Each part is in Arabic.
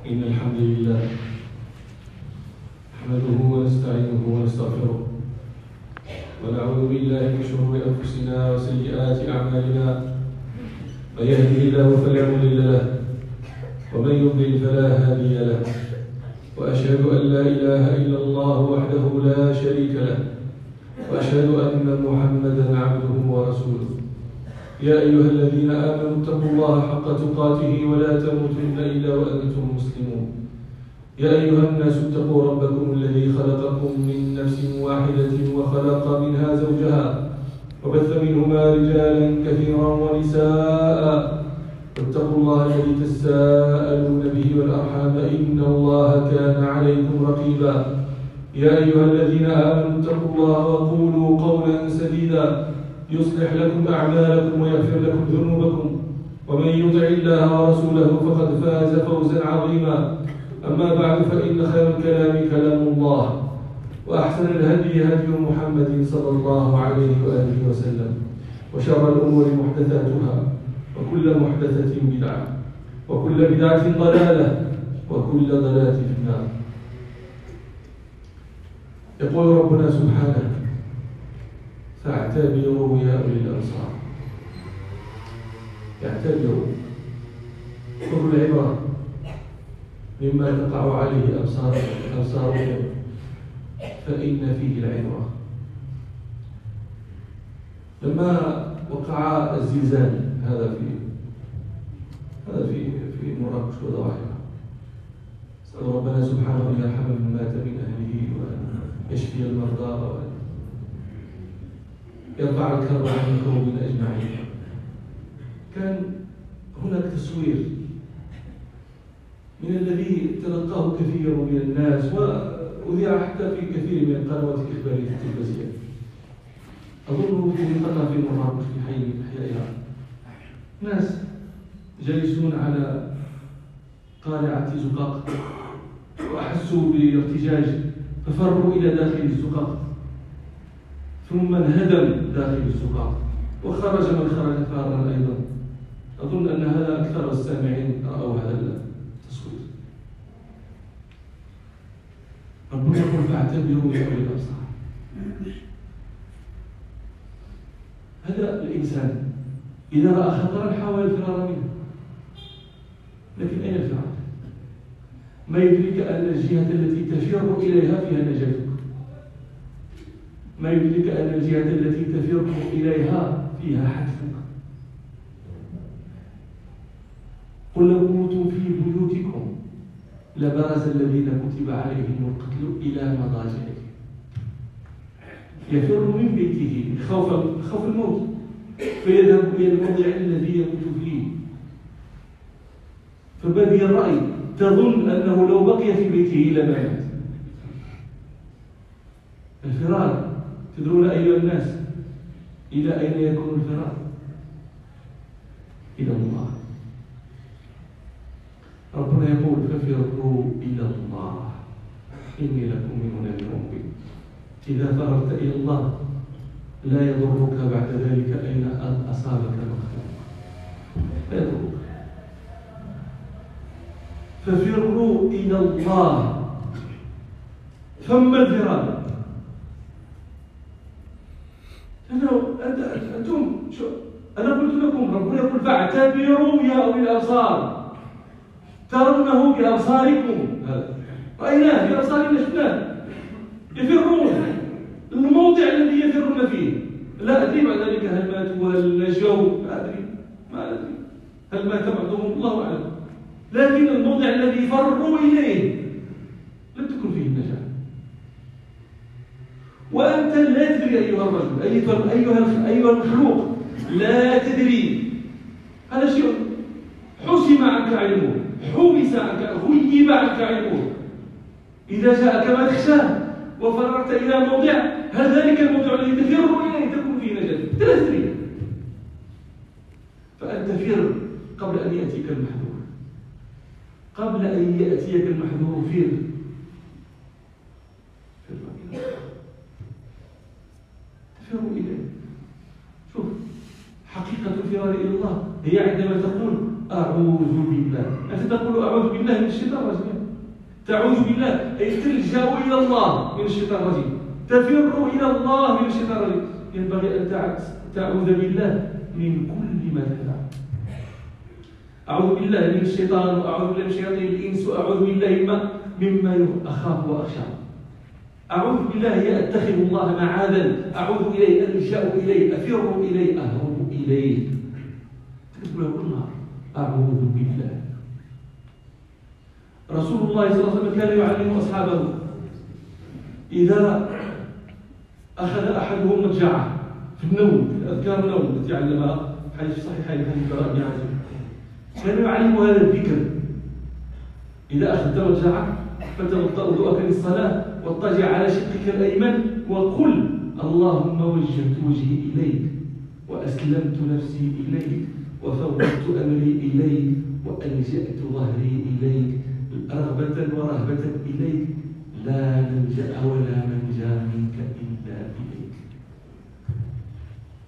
إن الحمد لله نحمده ونستعينه ونستغفره ونعوذ بالله من شرور أنفسنا وسيئات أعمالنا. من يهده الله فلا مضل له ومن يضلل فلا هادي له، وأشهد أن لا إله إلا الله وحده لا شريك له، وأشهد أن محمدا عبده ورسوله. يا أيها الذين آمنوا اتقوا الله حق تقاته ولا تموتن إلا وأنتم مسلمون. يا أيها الناس اتقوا ربكم الذي خلقكم من نفس واحدة وخلق منها زوجها وبث منهما رجالا كثيرا ونساء، واتقوا الله الذي تساءلون به والأرحام إن الله كان عليكم رقيبا. يا أيها الذين آمنوا اتقوا الله وقولوا قولا سديدا يصلح لكم أعمالكم ويغفر لكم ذنوبكم، ومن يطع الله ورسوله فقد فاز فوزا عظيما. أما بعد، فإن خير الكلام كلام الله، وأحسن الهدي هدي محمد صلى الله عليه وآله وسلم، وشر الأمور محدثاتها، وكل محدثة بدعة، وكل بدعة ضلالة، وكل ضلالة في النار. يقول ربنا سبحانه: فاعتبروا يا أولي الأبصار. اعتبروا، خذوا العبرة مما تقع عليه أبصاركم فإن فيه العبرة. لما وقع الزلزال هذا في مراكش وضواحيها، نسأل ربنا سبحانه أن يرحم من مات من أهله وأن يشفي المرضى وأن يرفع الكرب عن الكروبين أجمعين. كان هناك تصوير من الذي تلقاه كثير من الناس، وأذيع حتى في كثير من القنوات الإخبارية التلفزيونية. أظن في منطقة في مراكش في حي من أحيائها، ناس جالسون على قارعة زقاق وأحسوا بارتجاج ففروا إلى داخل الزقاق، ثم انهدم داخل الزقاق وخرج من خرج فارا أيضا. أظن أن هذا أكثر السامعين رأوا هذا التصوير. ربنا يقول: فاعتبروا يا أولي الأبصار. هذا الإنسان إذا رأى خطرا حاول الفرار منه، لكن أين الفرار؟ ما يدرك أن الجهة التي تفر إليها فيها نجاتك، ما يدرك أن الجهة التي تفر إليها فيها حتفك. قل لو كنتم في بيوتكم لبرز الذين كتب عليهم القتل إلى مضاجعهم. يفر من بيته خوف الموت، فيذهب إلى الموضع الذي يموت فيه. فبادي الرأي تظن أنه لو بقي في بيته لما مات. الفرار، تدرون أيها الناس إلى أين يكون الفرار؟ إلى الله. ربنا يقول: ففروا إلى الله إني لكم منه نذير مبين. إذا فررت إلى الله لا يضرك بعد ذلك أين أصابك مخلوق، لا يضرك. ففروا إلى الله، ثم الفرار. أنتم أنا قلت لكم ربنا يقول: فاعتبروا يا أولي الأبصار. ترونه بأبصاركم، رأيناه بأبصارنا، شفناه يفرون الموضع الذي يفرون فيه. لا أدري بعد ذلك هل ماتوا هل نجوا، لا أدري، ما أدري هل مات بعضهم، الله أعلم. لكن الموضع الذي فروا إليه لم تكن فيه النجاة. وأنت لا تدري أيها الرجل، أيها المخلوق، لا تدري. هذا شيء حسم عنك علمه، حبس عنك، غيب عنك علمه. إذا جاءك ما تخشاه وفررت إلى موضع، هل ذلك الموضع الذي تفر إليه تكون فيه نجاة؟ لا تدري. فأنت فر قبل أن يأتيك المحذور، قبل أن يأتيك المحذور فر. تفر إليه. شوف، حقيقة الفرار إلى الله هي عندما تقول: أعوذ بالله. أنت تقول أعوذ بالله من الشيطان الرجيم. تعوذ بالله أي تلجأ إلى الله من الشيطان الرجيم، تفر إلى الله من الشيطان الرجيم. ينبغي أن تعوذ بالله من كل ما تدع. أعوذ بالله من الشيطان، وأعوذ بالله من شياطين الإنس، وأعوذ بالله مما أخاف وأخشى. أعوذ بالله هي أتخذ الله معاذا، أعوذ إليه، ألجأ إليه، أفر إليه، أهرب إليه. تكتب له كل نهار أعوذ بالله. رسول الله صلى الله عليه وسلم كان يعلم أصحابه إذا أخذ أحدهم مضجعه في النوم، في أذكار النوم التي علمها حديث صحيحين حديث البراء بن عازب، كان يعلم هذا الذكر: إذا أخذت مضجعك فتوضأ وضوءك للصلاة واضطجع على شقك الأيمن وقل: اللهم وجهت وجهي إليك وأسلمت نفسي إليك وفوضت أمري إليك وألجأت ظهري إليك رغبة ورهبة إليك، لا ملجأ ولا منجا منك إلا إليك.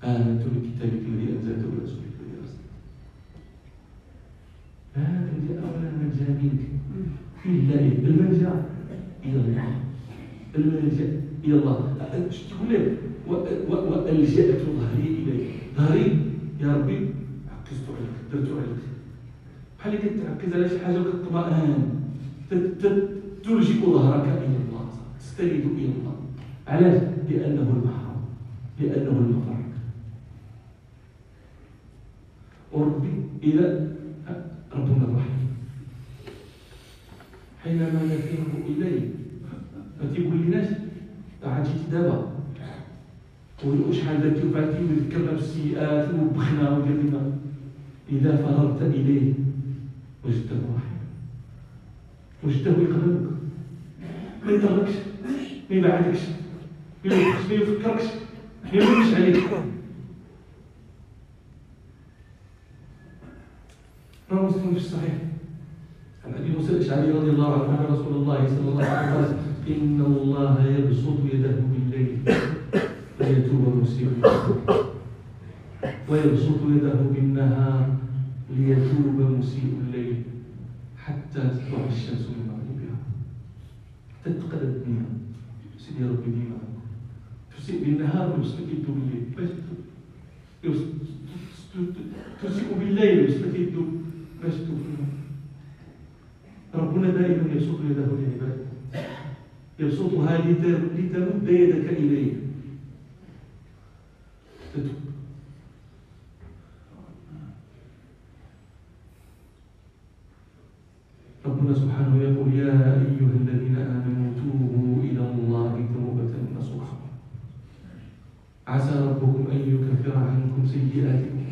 آمنت بكتابك الذي أنزلته ورسولك الذي أرسلته، لا ملجأ ولا منجا منك إلا إليك. الملجأ إلى الله، الملجأ إلى الله. تقول لك وألجأت ظهري إليك. ظهري يا ربي عكزت عليك، درت عليك، بحال كتعكز على شي حاجة وكتطمئن، تلجئ ظهرك إلى الله، تستند إلى الله. علاش؟ لأنه المحرم، لأنه المفر. وربي إذا ربنا الرحيم حينما نفير إليه ما تيقول لناش عجيت دابا وشحال درتي وفعلتي وذكرنا بالسيئات وبخنا ودرنا. إذا فررت إليه وجدته رحيم، وجدته يقبلك، ما يضركش، ما يبعدكش، ما يفكركش، ما يمنش عليك. رواه مسلم في الصحيح عن ابي موسى الاشعري رضي الله عنه ان رسول الله صلى الله عليه وسلم قال: ان الله يبسط يده بالليل ليتوب مسيء الليل، ويبسط يده بالنهار ليتوب مسيء الليل، حتى تطلع الشمس من مغربها، حتى تقلب الدنيا. سيدي ربي ديما تسيء بالنهار ويبسط يده بالليل، تسيء بالليل ويبسط يده باش توفينا. ربنا دائما يبسط يده لعباده، يبسطها لتمد يدك إليه تتوب. ربنا سبحانه يقول: يا أيها الذين آمنوا توبوا إلى الله توبة نصوحا عسى ربكم أن يكفر عنكم سيئاتكم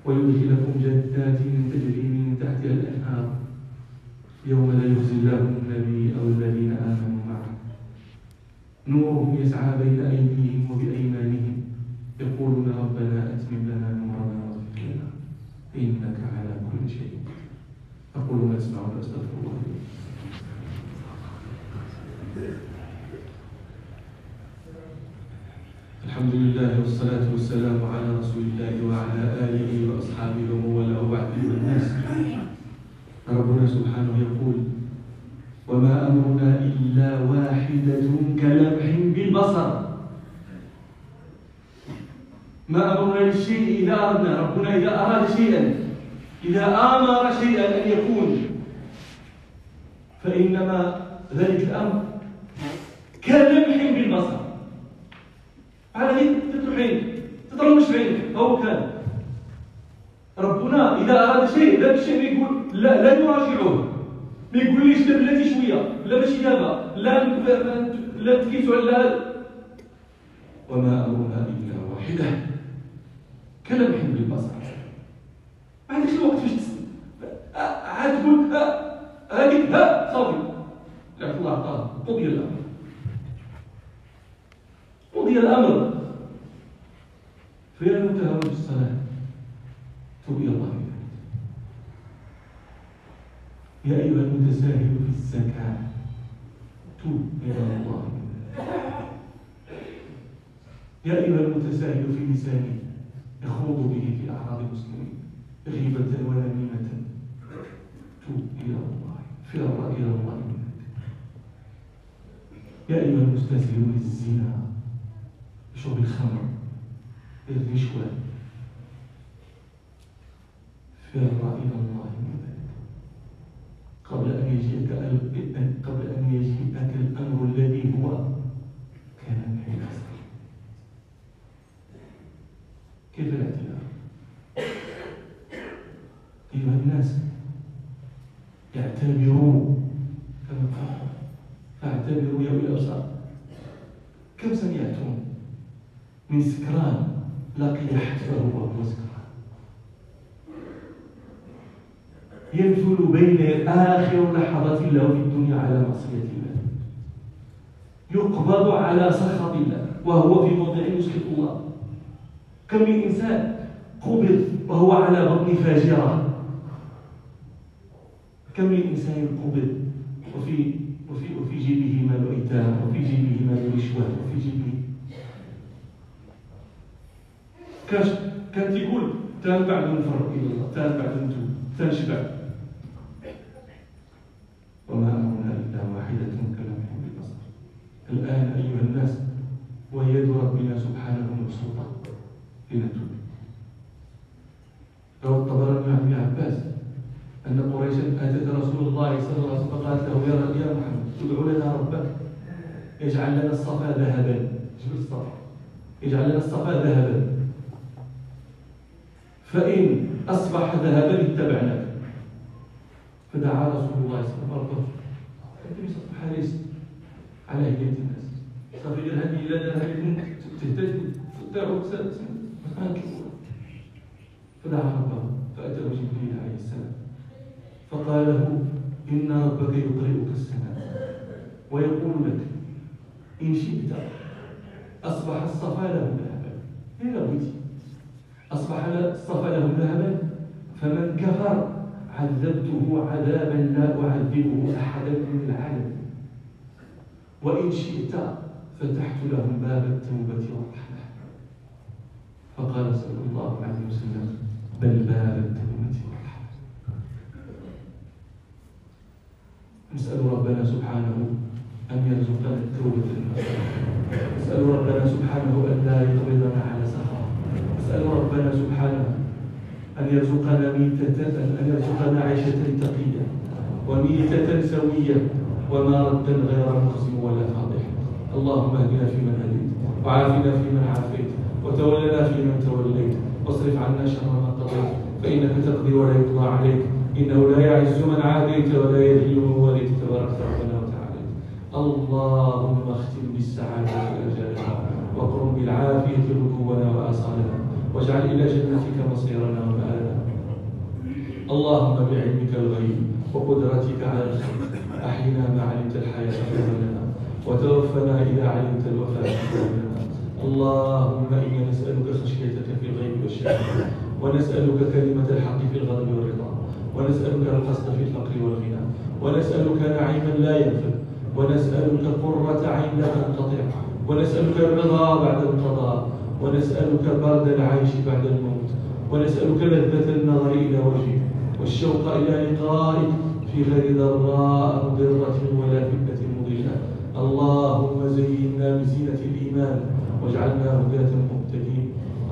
ويدخلكم جنات تجري من تحتها الأنهار يوم لا يخزي الله النبي أو الذين آمنوا معه نورهم يسعى بين أيديهم وبأيمانهم يقولون ربنا أتمم لنا نورنا واغفر لنا إنك على كل شيء قدير. أقول ما تسمعون وأستغفر الله لي. الحمد لله والصلاة والسلام على رسول الله وعلى آله وأصحابه ومن والاه وبعد. الناس ربنا سبحانه يقول: وما أمرنا إلا واحدة كلمح بالبصر. ما أمرنا للشيء إذا أردنا، ربنا إذا أراد شيئا، إذا آمر شيئا أن يكون، فإنما ذلك الأمر كلمح بالبصر. على ذلك تتلحين تطرمش بعينك هو كان. ربنا إذا أراد شيء ذاك الشيء ما يقول لا يراجعوه، ما يقوليش لا بلاتي شوية، لا ماشي دابا، لا تكيسوا على هذا. وما أمرنا إلا واحدة كلمح بالبصر. ما عندكش الوقت فاش عاد تقول هذيك صافي، لا الله عطاه، قضي الأمر، قضي الأمر. فيا المتهاون في الصلاة توب إلى الله. يا أيها المتساهل في الزكاة توب إلى الله. يا أيها المتساهل في لسانه يخوض به في أعراض المسلمين غيبة ونميمة إلى الله منك. يا أيها المستسهلون الزنا، بشرب الخمر، بالرشوة، فر إلى الله منك قبل أن يجيئك الأمر الذي هو كان يحصل. كيف الاعتذار؟ أيها الناس اعتبروا كما قال، فاعتبروا يا أولي الأبصار. كم سمعتم من سكران لقي حتفه وهو سكران ينفل بين آخر لحظة له في الدنيا على معصية الله، يقبض على سخط الله وهو في موضع يسخط الله. كم من إنسان قبض وهو على بطن فاجرة، كم من إنسان قبض وفي جيبه مال أيتام، وفي جيبه مال رشوة، وفي جيبه كانت يقول تان بعد نفرق إلى الله، تان بعد نتوب، تنشبع. وما أمرنا إلا واحدة كلمح بالبصر. الآن أيها الناس ويد ربنا سبحانه مبسوطة لنتوب. روى الطبراني عن ابن عباس أن قريشا أتت رسول الله صلى الله عليه وسلم فقالت له يا محمد ادع لنا ربك يجعل لنا الصفا ذهبا، جبل الصفا، يجعل لنا الصفا ذهبا، فإن أصبح ذهبا اتبعناك. فدعا رسول الله صلى الله عليه وسلم كنت يصبح حريص على هداية الناس، صافي دير هذه إلى هذه تهتدي تعود سنة. فدعا ربه فأتاه جبريل عليه السلام فقال له إن ربك يقرئك السماء ويقول لك إن شئت أصبح الصفا له ذهبا، إذا بغيتي أصبح الصفا له ذهبا، فمن كفر عذبته عذابا لا أعذبه أحدا من العالم، وإن شئت فتحت لهم باب التوبة والرحمة. فقال صلى الله عليه وسلم بل باب التوبة والرحمة. نسأل ربنا سبحانه أن يرزقنا التوبة النصوح، نسأل ربنا سبحانه أن لا يقبضنا على سخط، نسأل ربنا سبحانه أن يرزقنا عيشة تقية وميتة سوية ومردا غير مخزي ولا فاضح. اللهم اهدنا فيمن هديت، وعافنا فيمن عافيت، وتولنا فيمن توليت، واصرف عنا شر ما قضيت، فإنك تقضي ولا يقضى عليك، إنه لا يعز من عاديت ولا يذل من واليت، تبارك ربنا وتعالى. اللهم اختم بالسعادة أجالنا، واقرم بالعافية ركوبنا وآصالنا، واجعل إلى جنتك مصيرنا ومآلنا. اللهم بعلمك الغيب وقدرتك على الخلق أحينا ما علمت الحياة خيرا لنا، وتوفنا إذا علمت الوفاة خيرا لنا. اللهم إنا نسألك خشيتك في الغيب والشهادة، ونسألك كلمة الحق في الغضب والرضا، ونسألك القصد في الفقر والغنى، ونسألك نعيما لا ينفد، ونسألك قرة عين لا تنقطع، ونسألك الرضا بعد القضاء، ونسألك برد العيش بعد الموت، ونسألك لذة النظر إلى وجهك والشوق إلى لقائك في غير ضراء مضرة ولا فتنة مضلة. اللهم زينا بزينة الإيمان واجعلنا هداة مهتدين.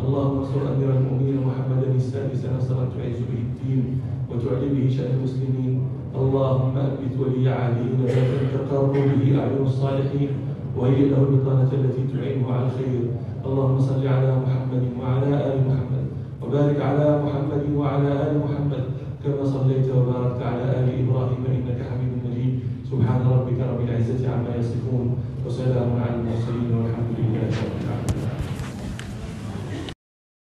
اللهم انصر أمير المؤمنين محمدا السادس نصرا تعز به الدين وتعلي به شأن المسلمين. اللهم أنبت ولي عهده نباتا تقر به أعين الصالحين، وهيئ له البطانة التي تعينه على الخير. اللهم صل على محمد وعلى آل محمد، وبارك على محمد وعلى آل محمد كما صليت وباركت على آل إبراهيم إنك حميد مجيد. سبحان ربك رب العزة عما يصفون، وسلام على المرسلين والحمد لله.